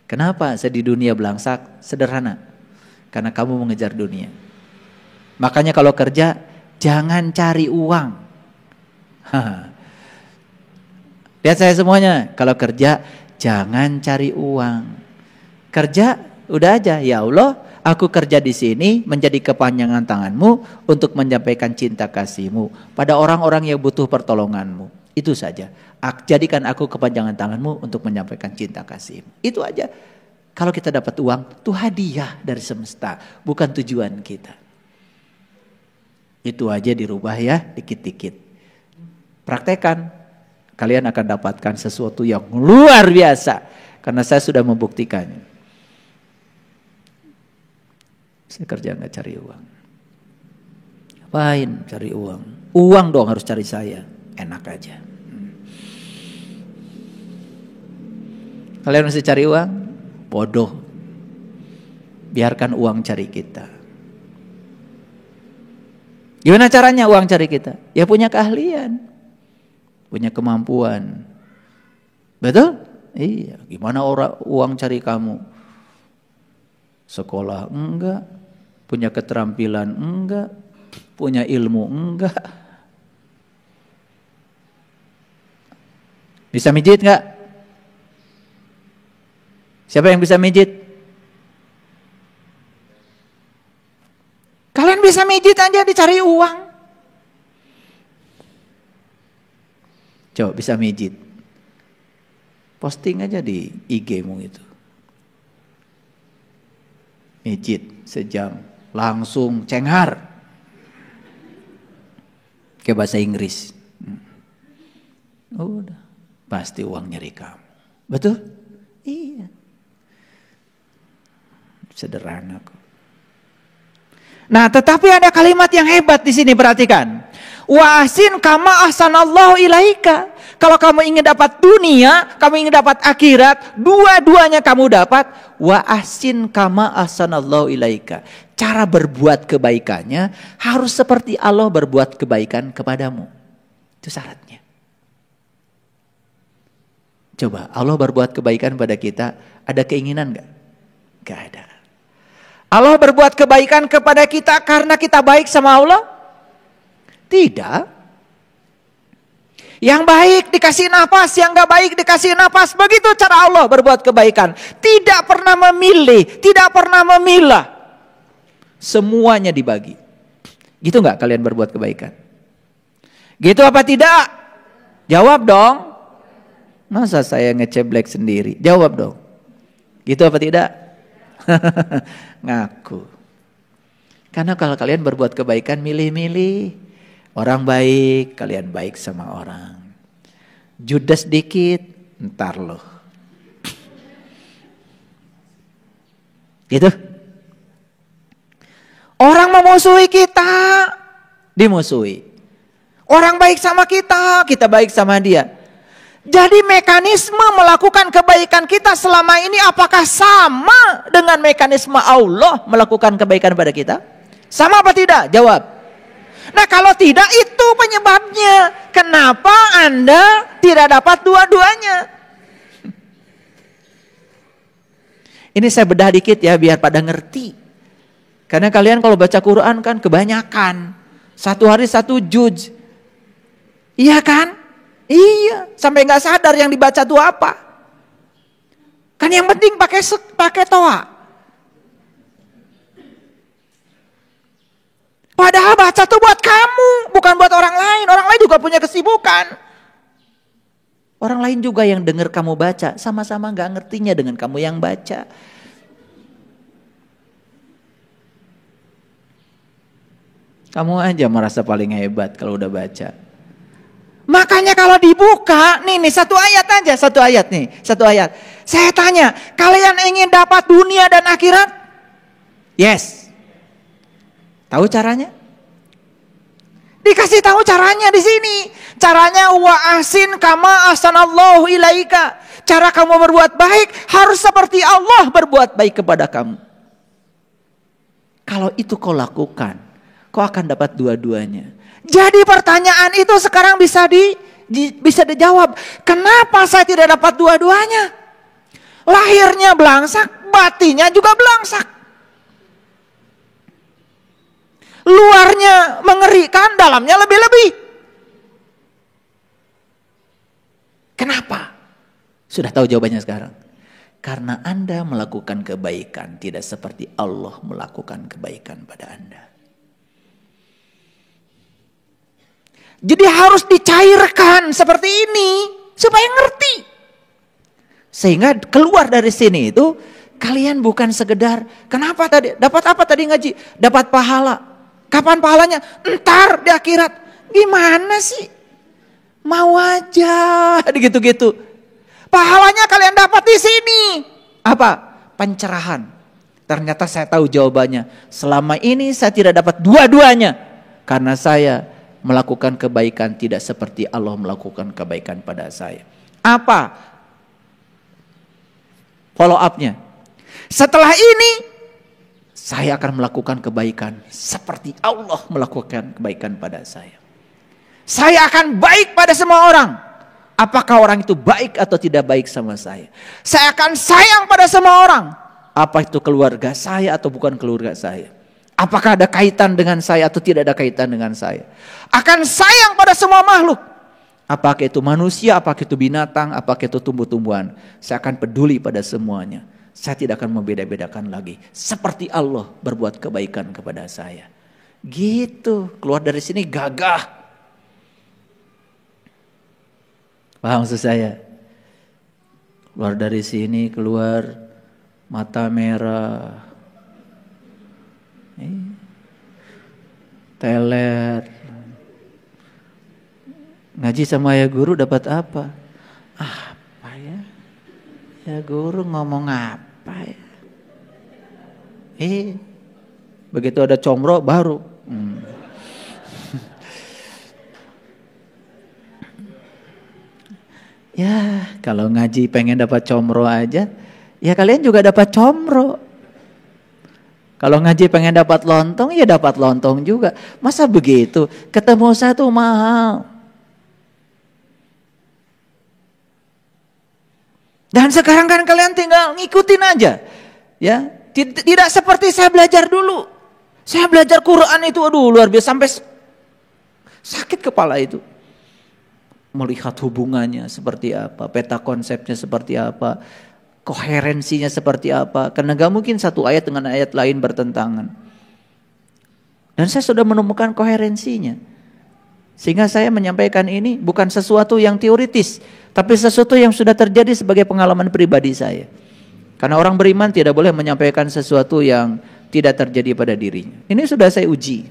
Kenapa saya di dunia belangsak? Sederhana. Karena kamu mengejar dunia. Makanya kalau kerja, jangan cari uang. Lihat saya semuanya, kalau kerja, jangan cari uang. Kerja, udah aja, ya Allah, aku kerja di sini menjadi kepanjangan tanganmu untuk menyampaikan cinta kasihmu pada orang-orang yang butuh pertolonganmu. Itu saja. Jadikan aku kepanjangan tanganmu untuk menyampaikan cinta kasihmu. Itu aja. Kalau kita dapat uang, itu hadiah dari semesta, bukan tujuan kita. Itu aja dirubah ya, dikit-dikit. Praktekan. Kalian akan dapatkan sesuatu yang luar biasa. Karena saya sudah membuktikannya. Saya kerja gak cari uang. Ngapain cari uang? Uang dong harus cari saya. Enak aja. Kalian mesti cari uang? Bodoh. Biarkan uang cari kita. Gimana caranya uang cari kita? Ya punya keahlian. Punya kemampuan. Betul? Iya. Gimana uang cari kamu? Sekolah enggak. Punya keterampilan enggak. Punya ilmu enggak. Bisa mijit enggak? Siapa yang bisa mijit? Kalian bisa mijit aja dicari uang. Coba bisa mijit. Posting aja di IG-mu itu. Mijit sejam. Langsung cenghar. Kayak bahasa Inggris. Udah. Pasti uang nyari kamu. Betul? Iya. Sederhana kok. Nah, tetapi ada kalimat yang hebat di sini, perhatikan. Wa ahsin kama ahsanallahu ilaika. Kalau kamu ingin dapat dunia, kamu ingin dapat akhirat, dua-duanya kamu dapat. Wa ahsin kama ahsanallahu ilaika. Cara berbuat kebaikannya harus seperti Allah berbuat kebaikan kepadamu. Itu syaratnya. Coba Allah berbuat kebaikan pada kita, ada keinginan enggak? Enggak ada. Allah berbuat kebaikan kepada kita karena kita baik sama Allah? Tidak. Yang baik dikasih nafas, yang gak baik dikasih nafas. Begitu cara Allah berbuat kebaikan. Tidak pernah memilih, tidak pernah memilah. Semuanya dibagi. Gitu gak kalian berbuat kebaikan? Gitu apa tidak? Jawab dong. Masa saya ngeceblek sendiri? Jawab dong. Gitu apa tidak? Ngaku. Karena kalau kalian berbuat kebaikan milih-milih. Orang baik, kalian baik sama orang. Judes dikit, ntar loh. Gitu. Orang memusuhi kita, dimusuhi. Orang baik sama kita, kita baik sama dia. Jadi mekanisme melakukan kebaikan kita selama ini apakah sama dengan mekanisme Allah melakukan kebaikan pada kita? Sama apa tidak? Jawab. Nah kalau tidak itu penyebabnya. Kenapa Anda tidak dapat dua-duanya? Ini saya bedah dikit ya biar pada ngerti. Karena kalian kalau baca Quran kan kebanyakan. Satu hari satu juz. Iya kan? Iya. Sampai gak sadar yang dibaca itu apa. Kan yang penting pakai toa. Padahal baca tuh buat kamu, bukan buat orang lain. Orang lain juga punya kesibukan. Orang lain juga yang dengar kamu baca, sama-sama gak ngertinya dengan kamu yang baca. Kamu aja merasa paling hebat kalau udah baca. Makanya kalau dibuka, nih satu ayat aja, satu ayat. Saya tanya, kalian ingin dapat dunia dan akhirat? Yes. Tahu caranya? Dikasih tahu caranya di sini. Caranya wa ahsin kama ahsanallahu ilaika. Cara kamu berbuat baik harus seperti Allah berbuat baik kepada kamu. Kalau itu kau lakukan, kau akan dapat dua-duanya. Jadi pertanyaan itu sekarang bisa dijawab. Kenapa saya tidak dapat dua-duanya? Lahirnya belangsak, batinnya juga belangsak. Luarnya mengerikan, dalamnya lebih-lebih. Kenapa? Sudah tahu jawabannya sekarang. Karena Anda melakukan kebaikan tidak seperti Allah melakukan kebaikan pada Anda. Jadi harus dicairkan seperti ini supaya ngerti. Sehingga keluar dari sini itu kalian bukan sekedar kenapa tadi dapat apa tadi ngaji? Dapat pahala. Kapan pahalanya? Entar di akhirat. Gimana sih? Mau aja gitu-gitu. Pahalanya kalian dapat di sini. Apa? Pencerahan. Ternyata saya tahu jawabannya. Selama ini saya tidak dapat dua-duanya. Karena saya melakukan kebaikan tidak seperti Allah melakukan kebaikan pada saya. Apa? Follow up-nya. Setelah ini saya akan melakukan kebaikan seperti Allah melakukan kebaikan pada saya. Saya akan baik pada semua orang. Apakah orang itu baik atau tidak baik sama saya. Saya akan sayang pada semua orang. Apa itu keluarga saya atau bukan keluarga saya. Apakah ada kaitan dengan saya atau tidak ada kaitan dengan saya. Akan sayang pada semua makhluk. Apakah itu manusia, apakah itu binatang, apakah itu tumbuh-tumbuhan. Saya akan peduli pada semuanya. Saya tidak akan membeda-bedakan lagi. Seperti Allah berbuat kebaikan kepada saya. Gitu. Keluar dari sini gagah. Paham maksud saya? Keluar dari sini, keluar mata merah. Teler. Ngaji sama ya guru dapat apa? Apa ya? Ya guru ngomong apa ya? Begitu ada comro baru. Ya kalau ngaji pengen dapat comro aja, ya kalian juga dapat comro. Kalau ngaji pengen dapat lontong, ya dapat lontong juga. Masa begitu? Ketemu saya tuh mahal. Dan sekarang kan kalian tinggal ngikutin aja. Ya, tidak seperti saya belajar dulu. Saya belajar Quran itu aduh luar biasa sampai sakit kepala itu. Melihat hubungannya seperti apa, peta konsepnya seperti apa, koherensinya seperti apa. Karena gak mungkin satu ayat dengan ayat lain bertentangan. Dan saya sudah menemukan koherensinya. Sehingga saya menyampaikan ini bukan sesuatu yang teoritis, tapi sesuatu yang sudah terjadi sebagai pengalaman pribadi saya. Karena orang beriman tidak boleh menyampaikan sesuatu yang tidak terjadi pada dirinya. Ini sudah saya uji.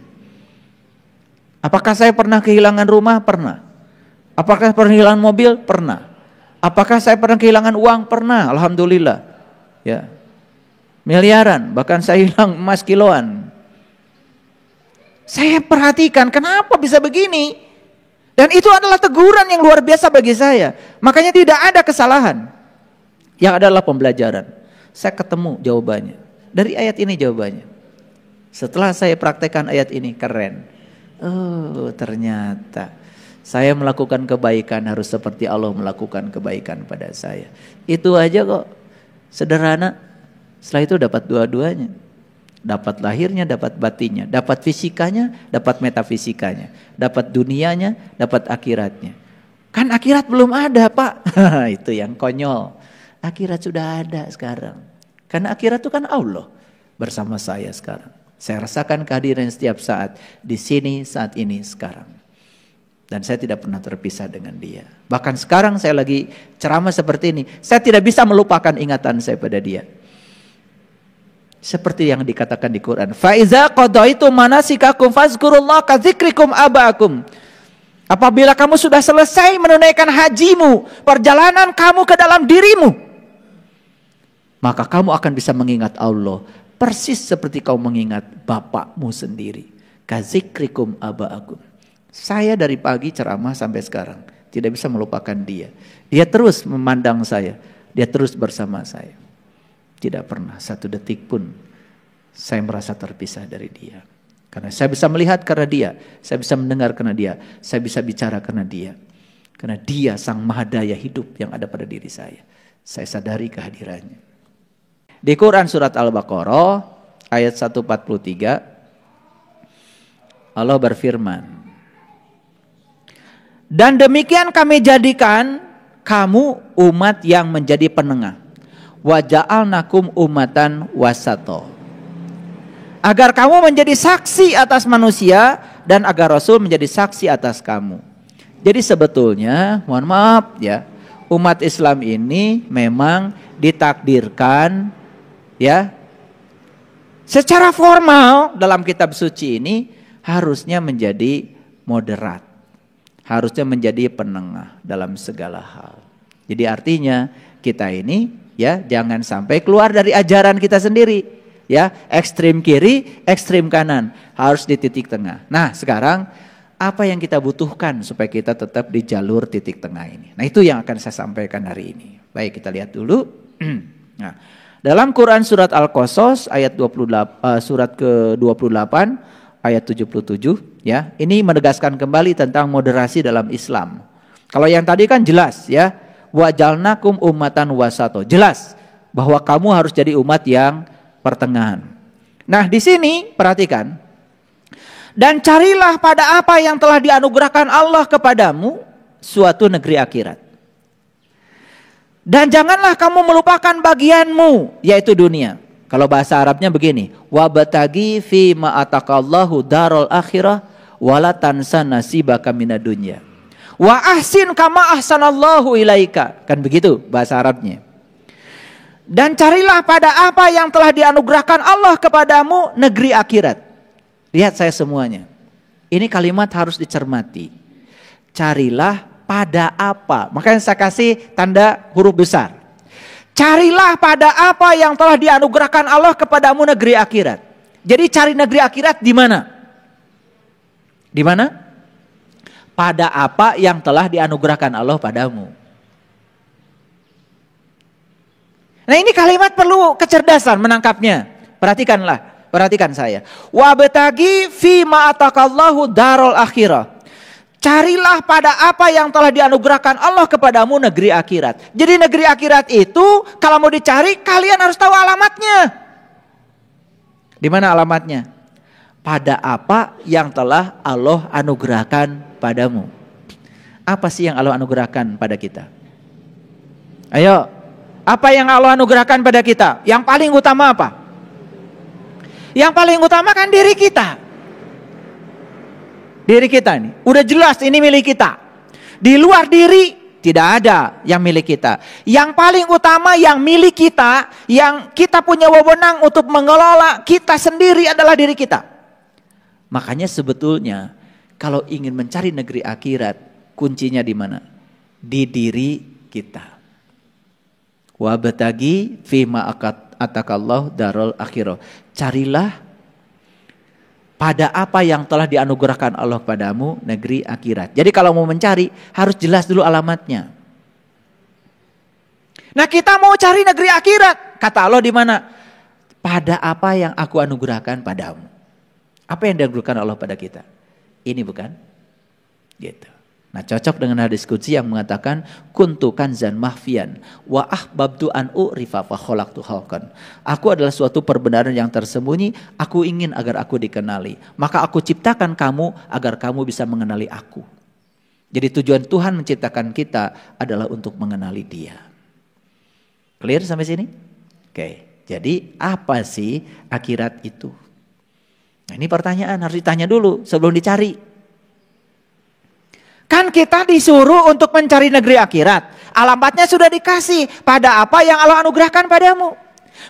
Apakah saya pernah kehilangan rumah? Pernah. Apakah pernah kehilangan mobil? Pernah. Apakah saya pernah kehilangan uang? Pernah. Alhamdulillah. Ya. Miliaran, bahkan saya hilang emas kiloan. Saya perhatikan kenapa bisa begini. Dan itu adalah teguran yang luar biasa bagi saya. Makanya tidak ada kesalahan. Yang adalah pembelajaran. Saya ketemu jawabannya. Dari ayat ini jawabannya. Setelah saya praktekkan ayat ini, keren. Oh ternyata saya melakukan kebaikan harus seperti Allah melakukan kebaikan pada saya. Itu aja kok. Sederhana. Setelah itu dapat dua-duanya. Dapat lahirnya, dapat batinnya. Dapat fisikanya, dapat metafisikanya. Dapat dunianya, dapat akhiratnya. Kan akhirat belum ada Pak. Itu yang konyol. Akhirat sudah ada sekarang. Karena akhirat itu kan Allah bersama saya sekarang. Saya rasakan kehadiran setiap saat. Di sini, saat ini, sekarang. Dan saya tidak pernah terpisah dengan dia. Bahkan sekarang saya lagi ceramah seperti ini. Saya tidak bisa melupakan ingatan saya pada dia. Seperti yang dikatakan di Quran. Faiza qadaitum manasikakum fazkurullah kadzikrikum abaakum. Apabila kamu sudah selesai menunaikan hajimu, perjalanan kamu ke dalam dirimu, maka kamu akan bisa mengingat Allah persis seperti kau mengingat bapakmu sendiri. Kadzikrikum abaakum. Saya dari pagi ceramah sampai sekarang tidak bisa melupakan dia. Dia terus memandang saya, dia terus bersama saya. Tidak pernah satu detik pun saya merasa terpisah dari dia. Karena saya bisa melihat karena dia, saya bisa mendengar karena dia, saya bisa bicara karena dia. Karena dia sang mahadaya hidup yang ada pada diri saya. Saya sadari kehadirannya. Di Quran surat Al-Baqarah ayat 143 Allah berfirman, dan demikian kami jadikan kamu umat yang menjadi penengah, wa ja'alnakum ummatan wasato, agar kamu menjadi saksi atas manusia dan agar Rasul menjadi saksi atas kamu. Jadi sebetulnya, mohon maaf ya, umat Islam ini memang ditakdirkan ya, secara formal dalam kitab suci ini harusnya menjadi moderat, harusnya menjadi penengah dalam segala hal. Jadi artinya kita ini ya jangan sampai keluar dari ajaran kita sendiri ya, ekstrim kiri, ekstrim kanan, harus di titik tengah. Nah sekarang apa yang kita butuhkan supaya kita tetap di jalur titik tengah ini? Nah itu yang akan saya sampaikan hari ini. Baik, kita lihat dulu. Nah, dalam Quran surat Al-Qasas ayat 28, surat ke-28 ayat 77 ya, ini menegaskan kembali tentang moderasi dalam Islam. Kalau yang tadi kan jelas ya, wa jalnakum ummatan wasato, jelas bahwa kamu harus jadi umat yang pertengahan. Nah di sini perhatikan, dan carilah pada apa yang telah dianugerahkan Allah kepadamu suatu negeri akhirat. Dan janganlah kamu melupakan bagianmu, yaitu dunia. Kalau bahasa Arabnya begini, wabtagi fi ma ataqallahu darul akhirah wala tansa nasibaka minad dunya. Wa ahsin kama ahsanallahu ilaika. Kan begitu bahasa Arabnya. Dan carilah pada apa yang telah dianugerahkan Allah kepadamu negeri akhirat. Lihat saya semuanya. Ini kalimat harus dicermati. Carilah pada apa. Makanya saya kasih tanda huruf besar. Carilah pada apa yang telah dianugerahkan Allah kepadamu negeri akhirat. Jadi cari negeri akhirat di mana? Di mana? Pada apa yang telah dianugerahkan Allah padamu. Nah ini kalimat perlu kecerdasan menangkapnya. Perhatikanlah. Perhatikan saya. Wabtagi fi ma ataqallahu darul akhirah. Carilah pada apa yang telah dianugerahkan Allah kepadamu negeri akhirat. Jadi negeri akhirat itu kalau mau dicari kalian harus tahu alamatnya. Di mana alamatnya? Pada apa yang telah Allah anugerahkan padamu. Apa sih yang Allah anugerahkan pada kita? Ayo. Apa yang Allah anugerahkan pada kita? Yang paling utama apa? Yang paling utama kan diri kita. Diri kita ini. Udah jelas ini milik kita. Di luar diri tidak ada yang milik kita. Yang paling utama yang milik kita, yang kita punya wewenang untuk mengelola kita sendiri adalah diri kita. Makanya sebetulnya kalau ingin mencari negeri akhirat, kuncinya di mana? Di diri kita. Wabtagi fima atakallahu darul akhirah. Carilah pada apa yang telah dianugerahkan Allah padamu negeri akhirat. Jadi kalau mau mencari harus jelas dulu alamatnya. Nah kita mau cari negeri akhirat. Kata Allah di mana? Pada apa yang aku anugerahkan padamu. Apa yang dianugerahkan Allah pada kita? Ini bukan? Gitu. Nah cocok dengan hadis qudsi yang mengatakan kuntu kanzan mahfian wa ahbabtu an urifa fa khalaqtu khalqan. Aku adalah suatu perbenaran yang tersembunyi, aku ingin agar aku dikenali. Maka aku ciptakan kamu agar kamu bisa mengenali aku. Jadi tujuan Tuhan menciptakan kita adalah untuk mengenali Dia. Clear sampai sini? Oke. Jadi apa sih akhirat itu? Nah, ini pertanyaan harus ditanya dulu sebelum dicari. Kan kita disuruh untuk mencari negeri akhirat. Alamatnya sudah dikasih. Pada apa yang Allah anugerahkan padamu.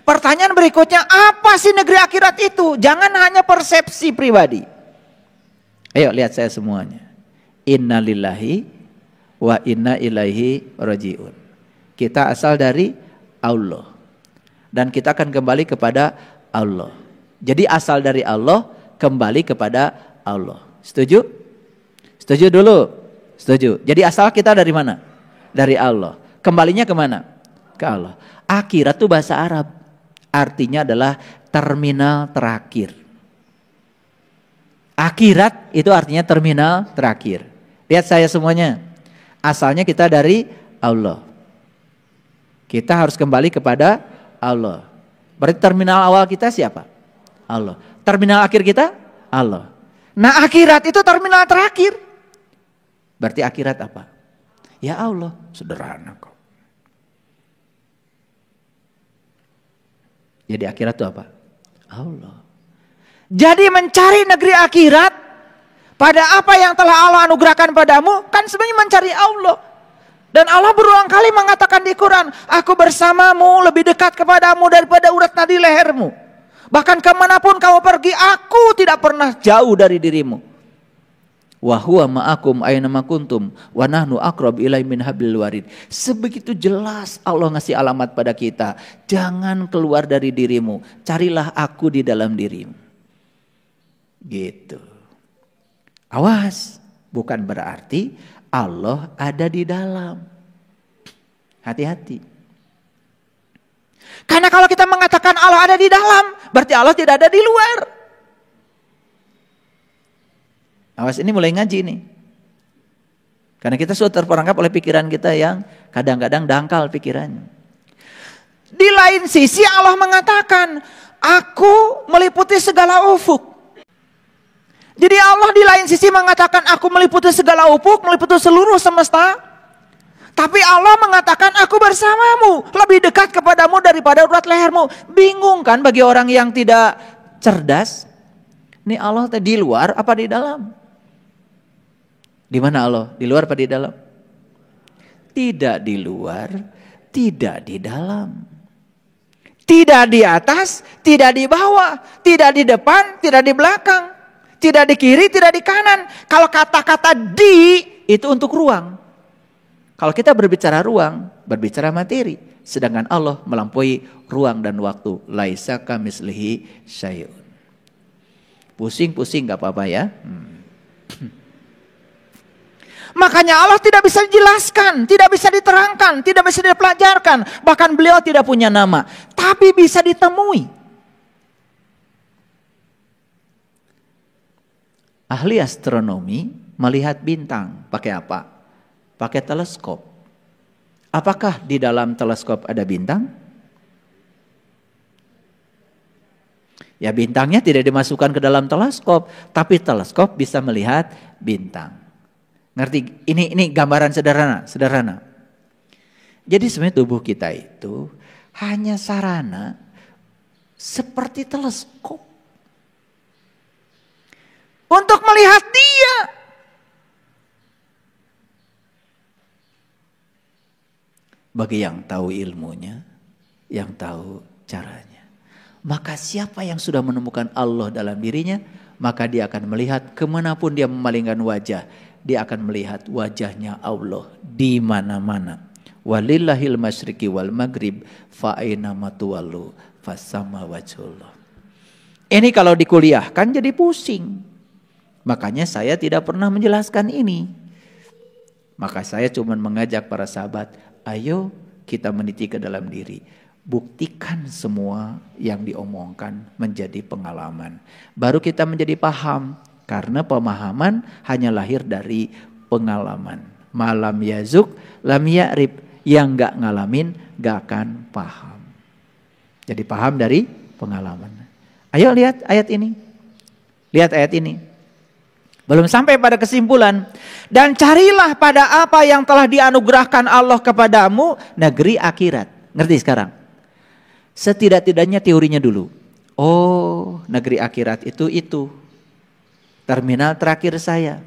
Pertanyaan berikutnya, apa sih negeri akhirat itu? Jangan hanya persepsi pribadi. Ayo lihat saya semuanya. Inna lillahi wa inna ilaihi raji'un. Kita asal dari Allah. Dan kita akan kembali kepada Allah. Jadi asal dari Allah, kembali kepada Allah. Setuju? Setuju dulu. Setuju. Jadi asal kita dari mana? Dari Allah. Kembalinya kemana? Ke Allah. Akhirat itu bahasa Arab. Artinya adalah terminal terakhir. Akhirat itu artinya terminal terakhir. Lihat saya semuanya. Asalnya kita dari Allah. Kita harus kembali kepada Allah. Berarti terminal awal kita siapa? Allah. Terminal akhir kita? Allah. Nah, akhirat itu terminal terakhir. Berarti akhirat apa? Ya Allah. Sederhana kok. Jadi akhirat itu apa? Allah. Jadi mencari negeri akhirat pada apa yang telah Allah anugerahkan padamu, kan sebenarnya mencari Allah. Dan Allah berulang kali mengatakan di Quran, aku bersamamu, lebih dekat kepadamu daripada urat nadi lehermu. Bahkan kemanapun kamu pergi, aku tidak pernah jauh dari dirimu. Wa huwa ma'akum aynama kuntum wa nahnu aqrab ilaihi min hablil warid. Sebegitu jelas Allah ngasih alamat pada kita. Jangan keluar dari dirimu, carilah aku di dalam dirimu. Gitu. Awas, bukan berarti Allah ada di dalam. Hati-hati. Karena kalau kita mengatakan Allah ada di dalam, berarti Allah tidak ada di luar. Awas, ini mulai ngaji nih. Karena kita sudah terperangkap oleh pikiran kita yang kadang-kadang dangkal pikirannya. Di lain sisi Allah mengatakan, aku meliputi segala ufuk. Jadi Allah di lain sisi mengatakan aku meliputi segala ufuk, meliputi seluruh semesta. Tapi Allah mengatakan aku bersamamu, lebih dekat kepadamu daripada urat lehermu. Bingung kan bagi orang yang tidak cerdas? Ini Allah di luar apa di dalam? Di mana Allah? Di luar apa di dalam? Tidak di luar, tidak di dalam. Tidak di atas, tidak di bawah, tidak di depan, tidak di belakang. Tidak di kiri, tidak di kanan. Kalau kata-kata di itu untuk ruang. Kalau kita berbicara ruang, berbicara materi. Sedangkan Allah melampaui ruang dan waktu. Laisa kamislihi syai'un. Pusing-pusing gak apa-apa ya. Makanya Allah tidak bisa dijelaskan, tidak bisa diterangkan, tidak bisa dipelajarkan. Bahkan beliau tidak punya nama. Tapi bisa ditemui. Ahli astronomi melihat bintang pakai apa? Pakai teleskop. Apakah di dalam teleskop ada bintang? Ya, bintangnya tidak dimasukkan ke dalam teleskop, tapi teleskop bisa melihat bintang. Ngerti? Ini gambaran sederhana. Jadi sebenarnya tubuh kita itu hanya sarana seperti teleskop. Untuk melihat Dia. Bagi yang tahu ilmunya, yang tahu caranya. Maka siapa yang sudah menemukan Allah dalam dirinya, maka dia akan melihat kemanapun dia memalingkan wajah. Dia akan melihat wajahnya Allah di mana-mana. Walillahil masyriqi wal maghrib fa aina ma tuwallu fasamma wajhullah. Ini kalau dikuliahkan jadi pusing. Makanya saya tidak pernah menjelaskan ini. Maka saya cuma mengajak para sahabat, ayo kita meniti ke dalam diri. Buktikan semua yang diomongkan menjadi pengalaman. Baru kita menjadi paham. Karena pemahaman hanya lahir dari pengalaman. Malam yazuk, lam ya'rib. Yang gak ngalamin gak akan paham. Jadi paham dari pengalaman. Ayo lihat ayat ini. Lihat ayat ini. Belum sampai pada kesimpulan. Dan carilah pada apa yang telah dianugerahkan Allah kepadamu negeri akhirat. Ngerti sekarang? Setidak-tidaknya teorinya dulu. Oh, negeri akhirat itu. Terminal terakhir saya.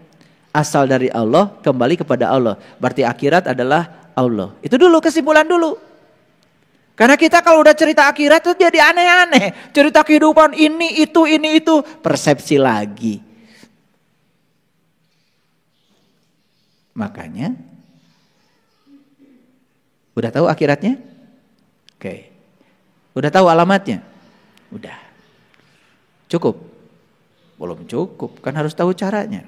Asal dari Allah, kembali kepada Allah. Berarti akhirat adalah Allah. Itu dulu kesimpulan dulu. Karena kita kalau udah cerita akhirat itu jadi aneh-aneh. Cerita kehidupan ini itu. Persepsi lagi. Makanya, udah tahu akhiratnya? Oke. Udah tahu alamatnya? Udah. Cukup? Belum cukup, kan harus tahu caranya.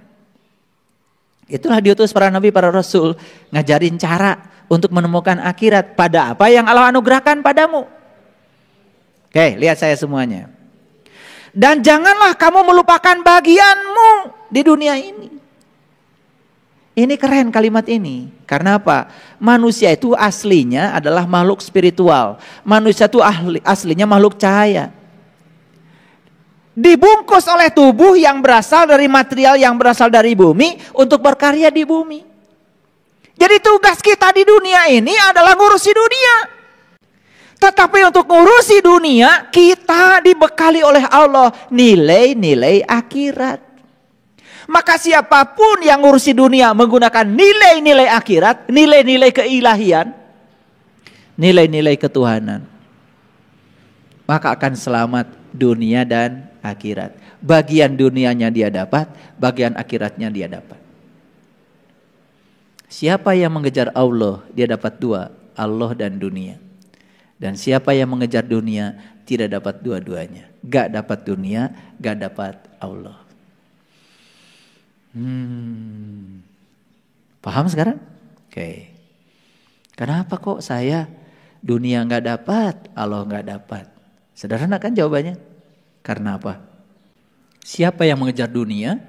Itulah diutus para nabi, para rasul, ngajarin cara untuk menemukan akhirat pada apa yang Allah anugerahkan padamu. Oke, lihat saya semuanya. Dan janganlah kamu melupakan bagianmu di dunia ini. Ini keren kalimat ini. Karena apa? Manusia itu aslinya adalah makhluk spiritual. Manusia itu aslinya makhluk cahaya. Dibungkus oleh tubuh yang berasal dari material yang berasal dari bumi untuk berkarya di bumi. Jadi tugas kita di dunia ini adalah ngurusi dunia. Tetapi untuk ngurusi dunia, kita dibekali oleh Allah nilai-nilai akhirat. Maka siapapun yang ngurusi dunia menggunakan nilai-nilai akhirat, nilai-nilai keilahian, nilai-nilai ketuhanan, maka akan selamat dunia dan akhirat. Bagian dunianya dia dapat, bagian akhiratnya dia dapat. Siapa yang mengejar Allah, dia dapat dua, Allah dan dunia. Dan siapa yang mengejar dunia, tidak dapat dua-duanya. Gak dapat dunia, gak dapat Allah. Paham sekarang? Oke. Kenapa kok saya dunia nggak dapat, Allah nggak dapat? Sederhana kan jawabannya? Karena apa? Siapa yang mengejar dunia,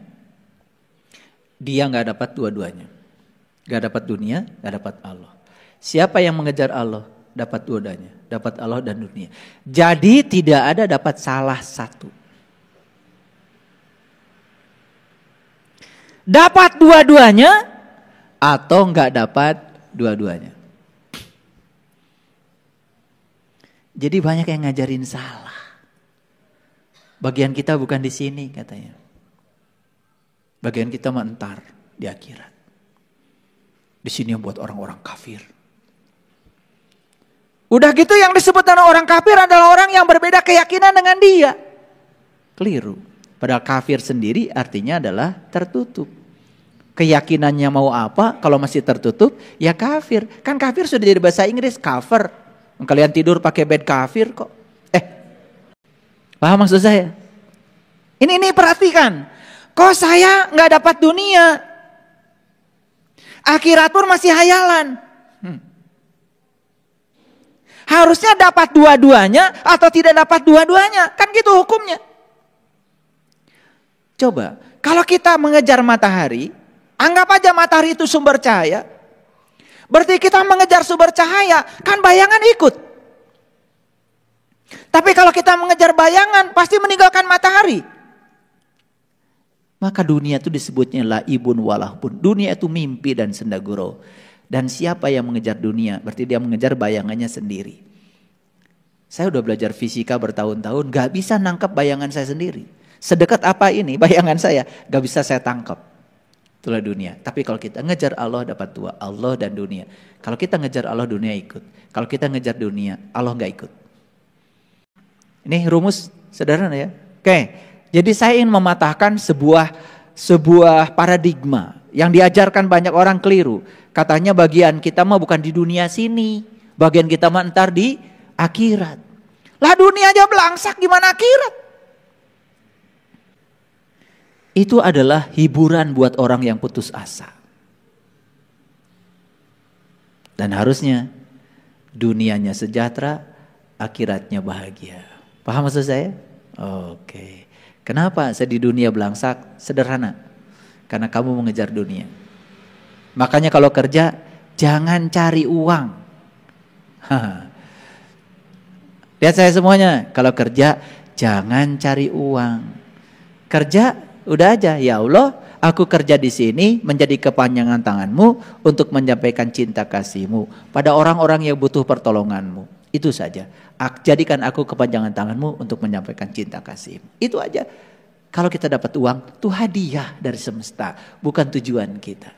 dia nggak dapat dua-duanya. Nggak dapat dunia, nggak dapat Allah. Siapa yang mengejar Allah, dapat dua-duanya, dapat Allah dan dunia. Jadi tidak ada dapat salah satu. Dapat dua-duanya atau enggak dapat dua-duanya. Jadi banyak yang ngajarin salah. Bagian kita bukan di sini katanya. Bagian kita mah entar di akhirat. Di sini yang buat orang-orang kafir. Udah gitu yang disebut orang kafir adalah orang yang berbeda keyakinan dengan dia. Keliru. Padahal kafir sendiri artinya adalah tertutup. Keyakinannya mau apa, kalau masih tertutup, ya kafir. Kan kafir sudah jadi bahasa Inggris, cover. Kalian tidur pakai bed kafir kok. Paham maksud saya? Ini perhatikan. Kok saya nggak dapat dunia? Akhirat pun masih hayalan. Harusnya dapat dua-duanya atau tidak dapat dua-duanya. Kan gitu hukumnya. Coba, kalau kita mengejar matahari, anggap aja matahari itu sumber cahaya. Berarti kita mengejar sumber cahaya, kan bayangan ikut. Tapi kalau kita mengejar bayangan, pasti meninggalkan matahari. Maka dunia itu disebutnya laibun walahbun. Dunia itu mimpi dan senda gurau. Dan siapa yang mengejar dunia, berarti dia mengejar bayangannya sendiri. Saya udah belajar fisika bertahun-tahun, gak bisa nangkep bayangan saya sendiri. Sedekat apa ini bayangan saya, gak bisa saya tangkap. Itulah dunia. Tapi kalau kita ngejar Allah dapat dua, Allah dan dunia. Kalau kita ngejar Allah, dunia ikut. Kalau kita ngejar dunia, Allah gak ikut. Ini rumus sederhana ya. Oke, jadi saya ingin mematahkan sebuah paradigma yang diajarkan banyak orang keliru. Katanya bagian kita mah bukan di dunia sini, bagian kita mah ntar di akhirat. Lah dunia aja belangsak, gimana akhirat? Itu adalah hiburan buat orang yang putus asa. Dan harusnya dunianya sejahtera, akhiratnya bahagia. Paham maksud saya? Oke. Kenapa saya di dunia belangsak? Sederhana. Karena kamu mengejar dunia. Makanya kalau kerja, jangan cari uang. Lihat saya semuanya. Kalau kerja, jangan cari uang. Kerja, udah aja. Ya Allah, aku kerja di sini menjadi kepanjangan tanganmu untuk menyampaikan cinta kasihmu pada orang-orang yang butuh pertolonganmu. Itu saja. Jadikan aku kepanjangan tanganmu untuk menyampaikan cinta kasihmu. Itu aja. Kalau kita dapat uang, itu hadiah dari semesta, bukan tujuan kita.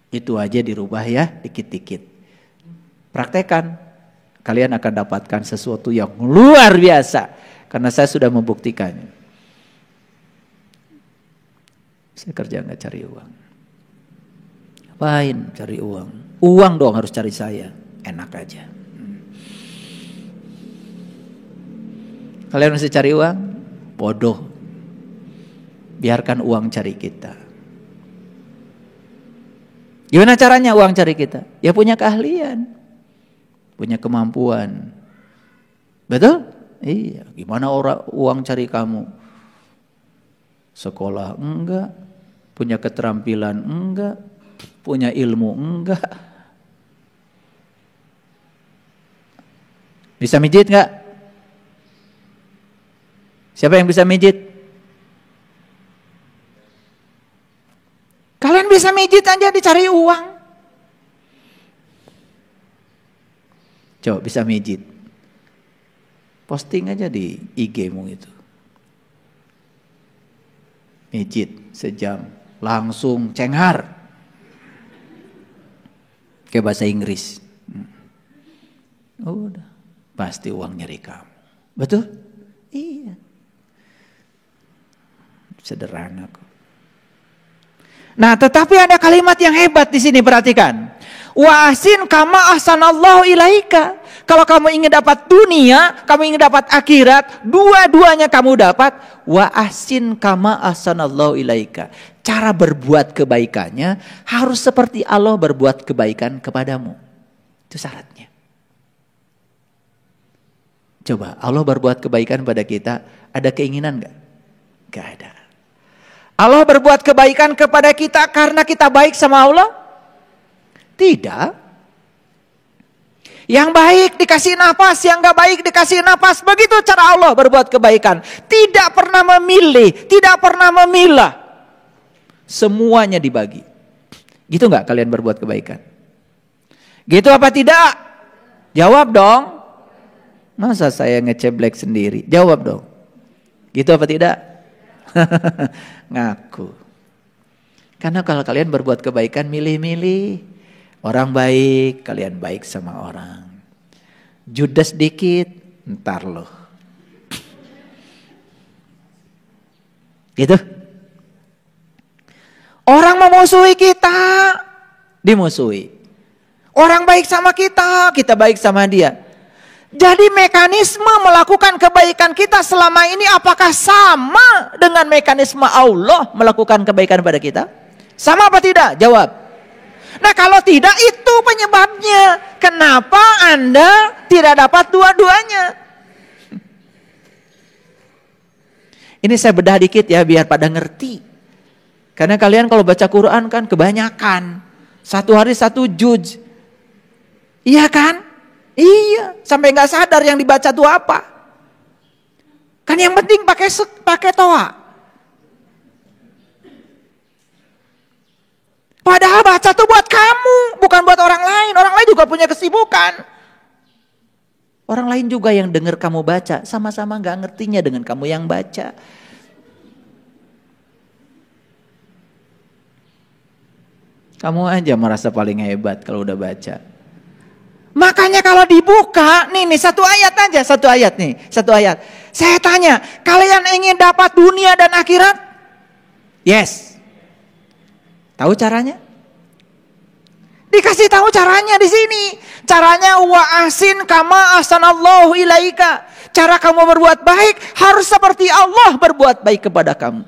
Itu aja dirubah ya, dikit-dikit. Praktekan, kalian akan dapatkan sesuatu yang luar biasa. Karena saya sudah membuktikannya. Saya kerja nggak cari uang. Ngapain cari uang? Uang dong harus cari saya. Enak aja. Kalian mesti cari uang? Bodoh. Biarkan uang cari kita. Gimana caranya uang cari kita? Ya punya keahlian. Punya kemampuan. Betul? Iya. Gimana uang cari kamu? Sekolah enggak. Punya keterampilan? Enggak. Punya ilmu? Enggak. Bisa mijit enggak? Siapa yang bisa mijit? Kalian bisa mijit aja dicari uang. Coba bisa mijit. Posting aja di IG-mu itu. Mijit sejam. Langsung cenghar. Kayak bahasa Inggris. Udah. Pasti uang nyari kamu. Betul? Iya. Sederhana kok. Nah, tetapi ada kalimat yang hebat di sini, perhatikan. Wa ahsin kama ahsanallahu ilaika. Kalau kamu ingin dapat dunia, kamu ingin dapat akhirat, dua-duanya kamu dapat. Wa ahsin kama ahsanallahu ilaika. Cara berbuat kebaikannya harus seperti Allah berbuat kebaikan kepadamu. Itu syaratnya. Coba Allah berbuat kebaikan pada kita, ada keinginan enggak? Enggak ada. Allah berbuat kebaikan kepada kita karena kita baik sama Allah? Tidak. Yang baik dikasih nafas, yang enggak baik dikasih nafas. Begitu cara Allah berbuat kebaikan. Tidak pernah memilih, tidak pernah memilah. Semuanya dibagi. Gitu enggak kalian berbuat kebaikan? Gitu apa tidak? Jawab dong. Masa saya ngeceblek sendiri? Jawab dong. Gitu apa tidak? Ngaku. Karena kalau kalian berbuat kebaikan milih-milih. Orang baik, kalian baik sama orang. Judes dikit, ntar loh. Gitu. Orang memusuhi kita, dimusuhi. Orang baik sama kita, kita baik sama dia. Jadi mekanisme melakukan kebaikan kita selama ini apakah sama dengan mekanisme Allah melakukan kebaikan pada kita? Sama apa tidak? Jawab. Nah kalau tidak, itu penyebabnya. Kenapa Anda tidak dapat dua-duanya? Ini saya bedah dikit ya biar pada ngerti. Karena kalian kalau baca Quran kan kebanyakan. Satu hari satu juz. Iya kan? Iya, sampai nggak sadar yang dibaca itu apa. Kan yang penting pakai toa. Padahal baca tuh buat kamu, bukan buat orang lain. Orang lain juga punya kesibukan. Orang lain juga yang dengar kamu baca, sama-sama nggak ngertinya dengan kamu yang baca. Kamu aja merasa paling hebat kalau udah baca. Makanya kalau dibuka, nih satu ayat aja, satu ayat. Saya tanya, kalian ingin dapat dunia dan akhirat? Yes. Tahu caranya? Dikasih tahu caranya di sini. Caranya wa ahsin kama ahsanallahu ilaika. Cara kamu berbuat baik harus seperti Allah berbuat baik kepada kamu.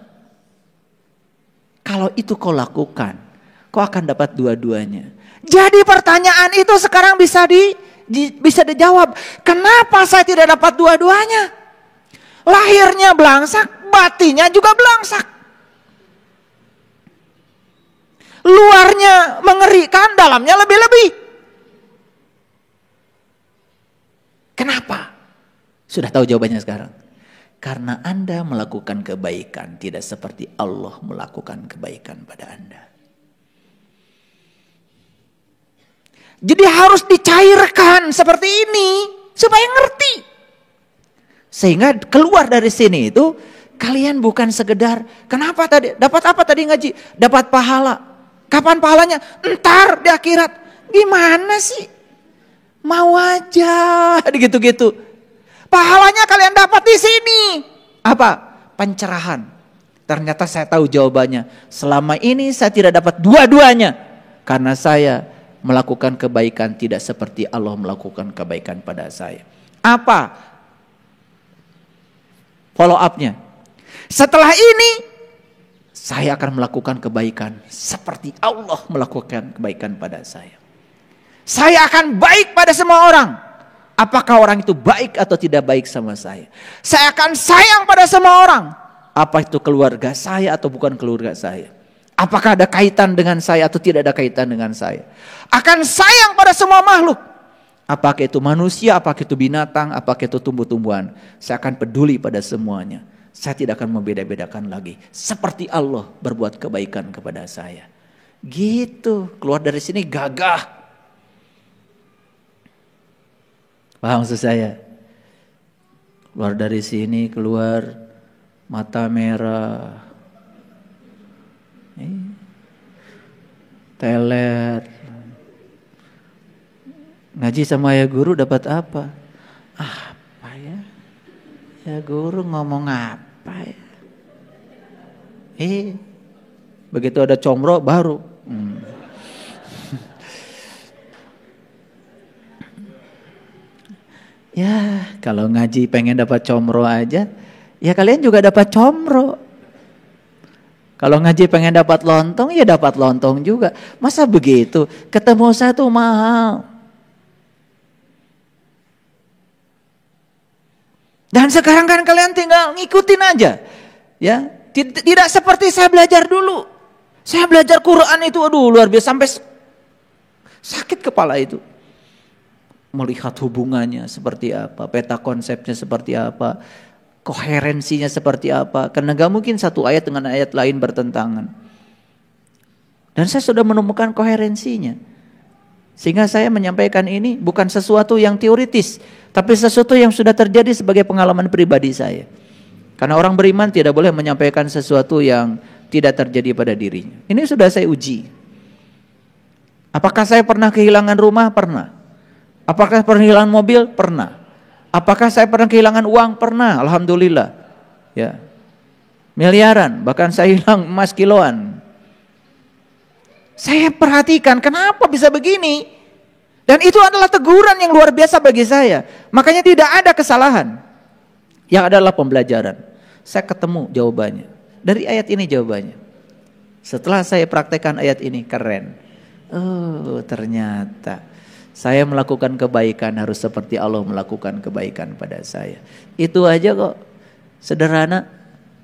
Kalau itu kau lakukan, kau akan dapat dua-duanya. Jadi pertanyaan itu sekarang bisa dijawab. Kenapa saya tidak dapat dua-duanya? Lahirnya belangsak, batinnya juga belangsak. Luarnya mengerikan, dalamnya lebih-lebih. Kenapa? Sudah tahu jawabannya sekarang. Karena Anda melakukan kebaikan tidak seperti Allah melakukan kebaikan pada Anda. Jadi harus dicairkan seperti ini supaya ngerti. Sehingga keluar dari sini itu kalian bukan sekedar kenapa tadi dapat apa tadi ngaji? Dapat pahala. Kapan pahalanya? Entar di akhirat. Gimana sih? Mau aja gitu-gitu. Pahalanya kalian dapat di sini. Apa? Pencerahan. Ternyata saya tahu jawabannya. Selama ini saya tidak dapat dua-duanya karena saya melakukan kebaikan tidak seperti Allah melakukan kebaikan pada saya. Apa follow up-nya? Setelah ini saya akan melakukan kebaikan seperti Allah melakukan kebaikan pada saya. Saya akan baik pada semua orang. Apakah orang itu baik atau tidak baik sama saya? Saya akan sayang pada semua orang. Apa itu keluarga saya atau bukan keluarga saya? Apakah ada kaitan dengan saya atau tidak ada kaitan dengan saya. Akan sayang pada semua makhluk. Apakah itu manusia, apakah itu binatang, apakah itu tumbuh-tumbuhan. Saya akan peduli pada semuanya. Saya tidak akan membeda-bedakan lagi. Seperti Allah berbuat kebaikan kepada saya. Gitu, keluar dari sini gagah. Paham maksud saya? Keluar dari sini, keluar mata merah. Teler. Ngaji sama ya guru dapat apa? Apa ya? Ya guru ngomong apa ya? Begitu ada comro baru. Ya kalau ngaji pengen dapat comro aja, ya kalian juga dapat comro. Kalau ngaji pengen dapat lontong, ya dapat lontong juga. Masa begitu? Ketemu saya tuh mahal. Dan sekarang kan kalian tinggal ngikutin aja. Ya, tidak seperti saya belajar dulu. Saya belajar Quran itu aduh luar biasa sampai sakit kepala itu. Melihat hubungannya seperti apa, peta konsepnya seperti apa, koherensinya seperti apa. Karena gak mungkin satu ayat dengan ayat lain bertentangan. Dan saya sudah menemukan koherensinya. Sehingga saya menyampaikan ini bukan sesuatu yang teoritis, tapi sesuatu yang sudah terjadi sebagai pengalaman pribadi saya. Karena orang beriman tidak boleh menyampaikan sesuatu yang tidak terjadi pada dirinya. Ini sudah saya uji. Apakah saya pernah kehilangan rumah? Pernah. Apakah pernah kehilangan mobil? Pernah. Apakah saya pernah kehilangan uang? Pernah. Alhamdulillah. Ya. Miliaran, bahkan saya hilang emas kiloan. Saya perhatikan kenapa bisa begini. Dan itu adalah teguran yang luar biasa bagi saya. Makanya tidak ada kesalahan. Yang adalah pembelajaran. Saya ketemu jawabannya. Dari ayat ini jawabannya. Setelah saya praktekkan ayat ini, keren. Oh ternyata saya melakukan kebaikan harus seperti Allah melakukan kebaikan pada saya. Itu aja kok. Sederhana.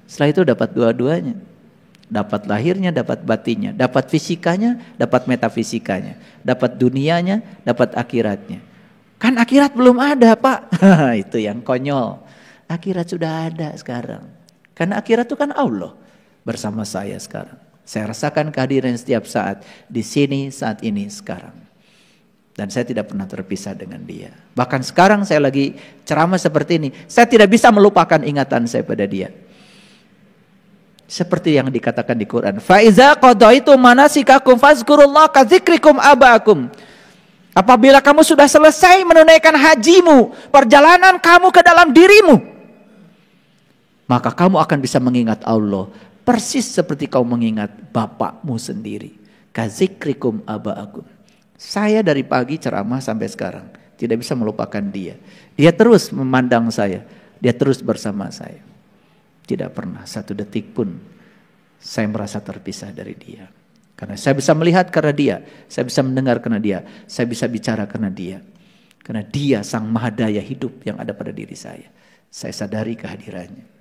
Setelah itu dapat dua-duanya. Dapat lahirnya, dapat batinnya. Dapat fisikanya, dapat metafisikanya. Dapat dunianya, dapat akhiratnya. Kan akhirat belum ada Pak. Itu yang konyol. Akhirat sudah ada sekarang. Karena akhirat itu kan Allah bersama saya sekarang. Saya rasakan kehadiran setiap saat. Di sini, saat ini, sekarang. Dan saya tidak pernah terpisah dengan dia. Bahkan sekarang saya lagi ceramah seperti ini. Saya tidak bisa melupakan ingatan saya pada dia. Seperti yang dikatakan di Quran. Faiza qadaitum manasikakum fazkurullah kadzikrikum abaakum. Apabila kamu sudah selesai menunaikan hajimu, perjalanan kamu ke dalam dirimu, maka kamu akan bisa mengingat Allah persis seperti kamu mengingat bapakmu sendiri. Kadzikrikum abaakum. Saya dari pagi ceramah sampai sekarang tidak bisa melupakan dia. Dia terus memandang saya, dia terus bersama saya. Tidak pernah satu detik pun saya merasa terpisah dari dia. Karena saya bisa melihat karena dia, saya bisa mendengar karena dia, saya bisa bicara karena dia. Karena dia sang mahadaya hidup yang ada pada diri saya. Saya sadari kehadirannya.